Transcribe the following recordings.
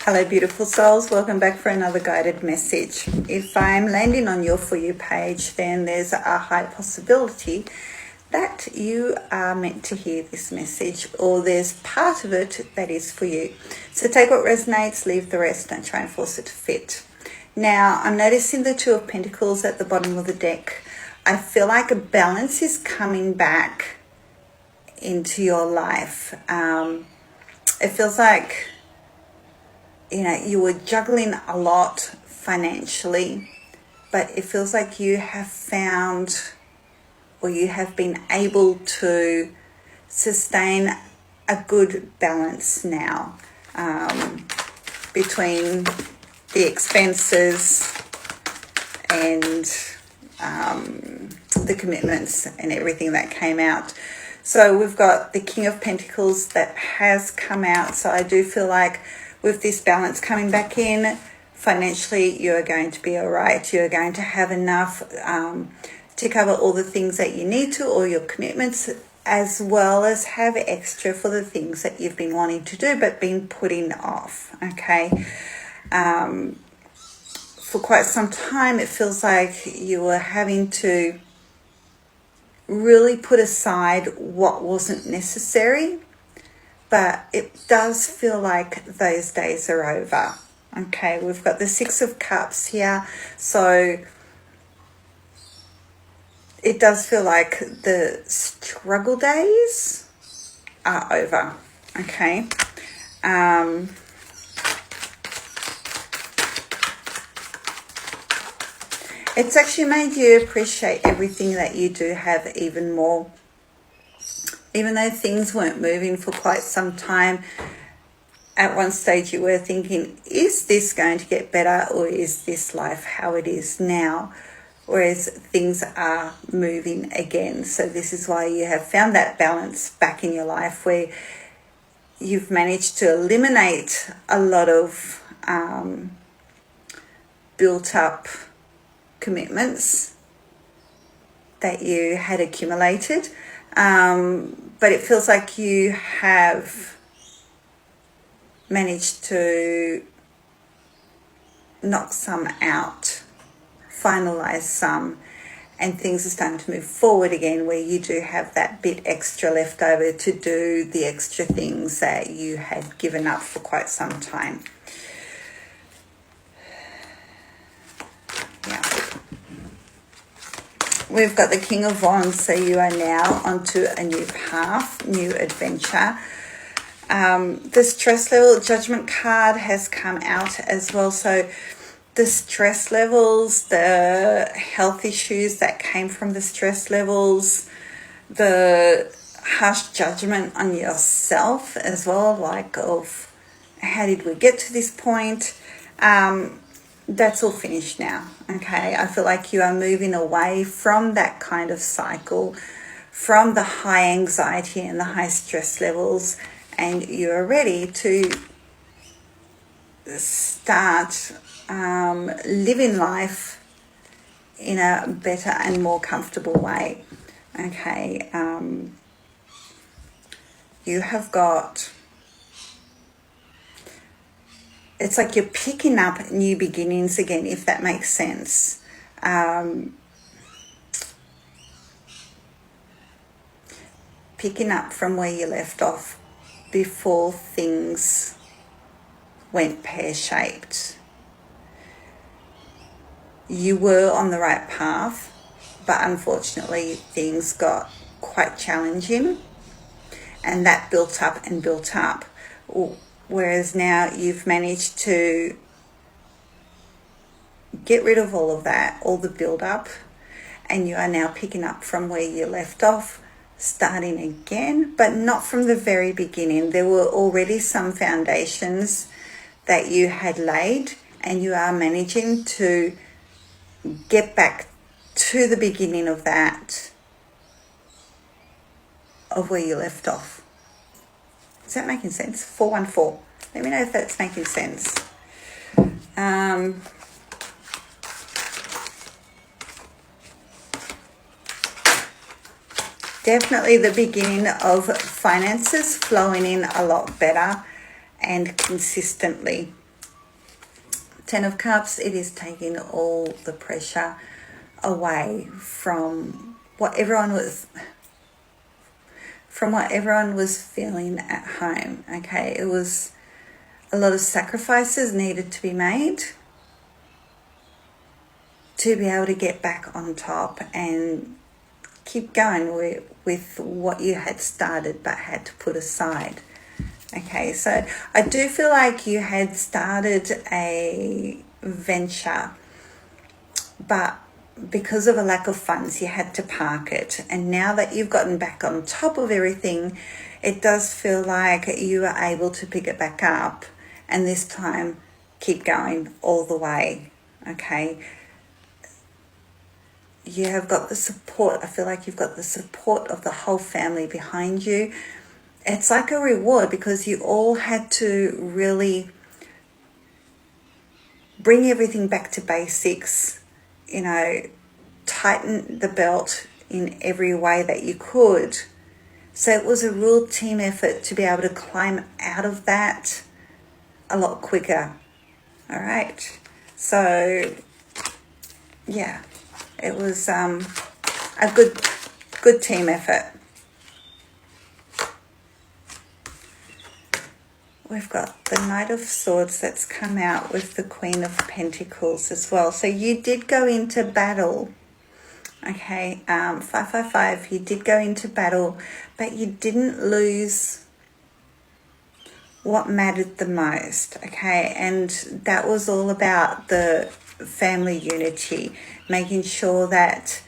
Hello, beautiful souls. Welcome back for another guided message. If I'm landing on your For You page, then there's a high possibility that you are meant to hear this message, or there's part of it that is for you. So take what resonates, leave the rest, don't try and force it to fit. Now, I'm noticing the Two of Pentacles at the bottom of the deck. I feel like a balance is coming back into your life. It feels like you were juggling a lot financially, but it feels like you have found, or you have been able to sustain a good balance now between the expenses and the commitments and everything that came out. So we've got the King of Pentacles that has come out. So I do feel like with this balance coming back in, financially, you are going to be all right. You're going to have enough to cover all the things that you need to, all your commitments, as well as have extra for the things that you've been wanting to do but been putting off, okay? For quite some time, it feels like you were having to really put aside what wasn't necessary, but it does feel like those days are over. Okay, we've got the Six of Cups here. So it does feel like the struggle days are over. Okay. It's actually made you appreciate everything that you do have even more. Even though things weren't moving for quite some time, at one stage you were thinking, is this going to get better, or is this life how it is now? Whereas things are moving again. So this is why you have found that balance back in your life, where you've managed to eliminate a lot of built up commitments that you had accumulated. But it feels like you have managed to knock some out, finalize some, and things are starting to move forward again, where you do have that bit extra left over to do the extra things that you had given up for quite some time. Yeah. We've got the King of Wands, so you are now onto a new path, new adventure. The stress level judgment card has come out as well. So the stress levels, the health issues that came from the stress levels, the harsh judgment on yourself as well, like of how did we get to this point? That's all finished now, okay? I feel like you are moving away from that kind of cycle, from the high anxiety and the high stress levels, and you are ready to start living life in a better and more comfortable way, okay? You have got... it's like you're picking up new beginnings again, if that makes sense. Picking up from where you left off before things went pear-shaped. You were on the right path, but unfortunately things got quite challenging, and that built up and built up. Whereas now you've managed to get rid of all of that, all the build-up, and you are now picking up from where you left off, starting again, but not from the very beginning. There were already some foundations that you had laid, and you are managing to get back to the beginning of that, of where you left off. Is that making sense? 414. Let me know if that's making sense. Definitely the beginning of finances flowing in a lot better and consistently. Ten of Cups, it is taking all the pressure away from what everyone was feeling at home. Okay, it was a lot of sacrifices needed to be made to be able to get back on top and keep going with what you had started but had to put aside. Okay, so I do feel like you had started a venture, but because of a lack of funds, you had to park it. And now that you've gotten back on top of everything, it does feel like you are able to pick it back up and this time keep going all the way. Okay. You have got the support. I feel like you've got the support of the whole family behind you. It's like a reward because you all had to really bring everything back to basics, you know, tighten the belt in every way that you could. So it was a real team effort to be able to climb out of that a lot quicker. All right. So, yeah, it was a good team effort. We've got the Knight of Swords that's come out with the Queen of Pentacles as well. So you did go into battle. Okay, 555, you did go into battle, but you didn't lose what mattered the most. Okay, and that was all about the family unity, making sure that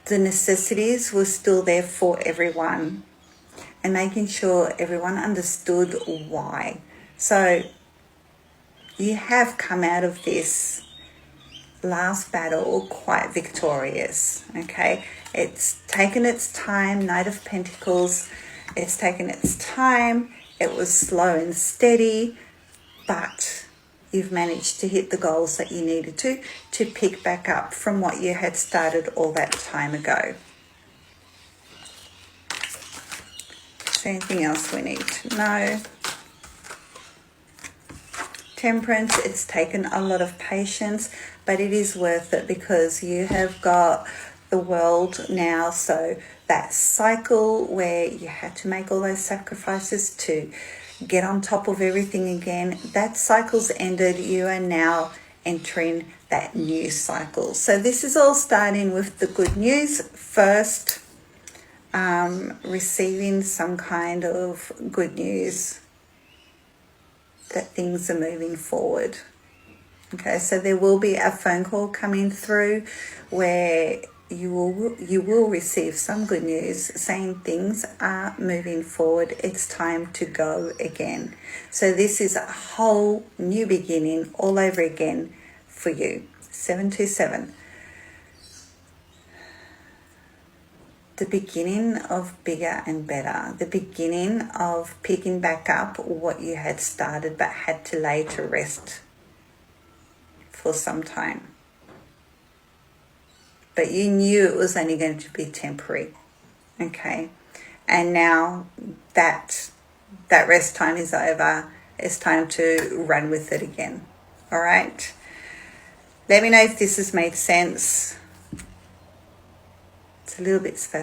the necessities were still there for everyone, and making sure everyone understood why. So you have come out of this last battle quite victorious. Okay, it's taken its time. Knight of Pentacles, it's taken its time. It was slow and steady, but you've managed to hit the goals that you needed to pick back up from what you had started all that time ago. Anything else we need to know? Temperance, it's taken a lot of patience, but it is worth it because you have got the World now. So that cycle where you had to make all those sacrifices to get on top of everything again, that cycle's ended. You are now entering that new cycle. So this is all starting with the good news first. Receiving some kind of good news that things are moving forward. Okay, so there will be a phone call coming through where you will receive some good news saying things are moving forward. It's time to go again. So this is a whole new beginning all over again for you. 727. The beginning of bigger and better, the beginning of picking back up what you had started but had to lay to rest for some time. But you knew it was only going to be temporary, okay? And now that rest time is over, it's time to run with it again, all right? Let me know if this has made sense. It's a little bit special.